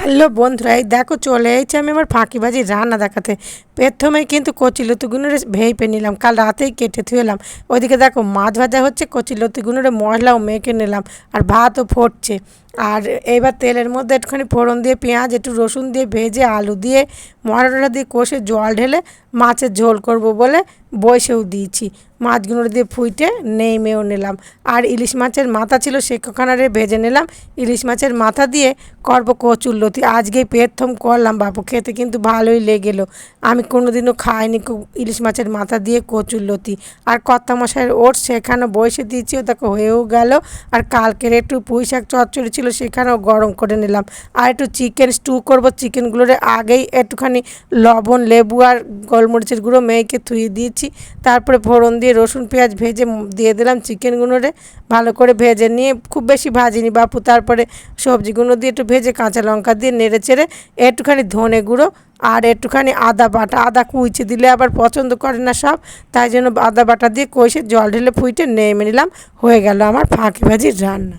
Hello বন্ধুরা, এই দেখো চলে এসেছি আমি আমার ফাঁকিবাজি রান্না দেখাতে। প্রথমেই কিন্তু কচিলতিগুলোরে ভেপে নিলাম, কাল রাতেই কেটে থুয়েলাম। ওইদিকে দেখো মাছ ভাজা হচ্ছে, কচিলতিগুলোরে মশলাও মেখে নিলাম, আর ভাতও ফুটছে। আর এইবার তেলের মধ্যে একটুখানি ফোড়ন দিয়ে পেঁয়াজ একটু রসুন দিয়ে ভেজে আলু দিয়ে মশলাটা দিয়ে কষে জল ঢেলে মাছের ঝোল করব বলে বসেও দিয়েছি। মাছগুলো দিয়ে ফুইটে নেমেও নিলাম। আর ইলিশ মাছের মাথা ছিল সেখানে ভেজে নিলাম। ইলিশ মাছের মাথা দিয়ে করব কচুরলতি, আজকেই প্রথম করলাম বাপু, খেতে কিন্তু ভালোই লেগেলো। আমি কোনোদিনও খাইনি ইলিশ মাছের মাথা দিয়ে কচুরলতি। আর কর্তা মশাইয়ের ওট সেখানে বসে দিয়েছি, ও দেখো হয়েও গেল। আর কালকের একটু পুঁই শাক চচ্চড়ি ছিল সেখানেও গরম করে নিলাম। আর একটু চিকেন স্টু করব, চিকেনগুলোরে আগেই একটুখানি লবণ লেবু আর গোলমরিচের গুঁড়ো মেখে ধুয়ে দিয়েছি। তারপরে ফোড়ন দিয়ে রসুন পেঁয়াজ ভেজে দিয়ে দিলাম চিকেনগুলোরে, ভালো করে ভেজে নিয়ে, খুব বেশি ভাজিনি বাপু। তারপরে সবজিগুলো দিয়ে একটু ভেজে কাঁচা লঙ্কা দিয়ে নেড়ে চেড়ে একটুখানি ধনে গুঁড়ো আর একটুখানি আদা বাটা, আদা কুচি দিলে আবার পছন্দ করে না সব, তাই জন্য আদা বাটা দিয়ে কষে জল ঢেলে ফুটে নেমে নিলাম। হয়ে গেল আমার ফাঁকিবাজির রান্না।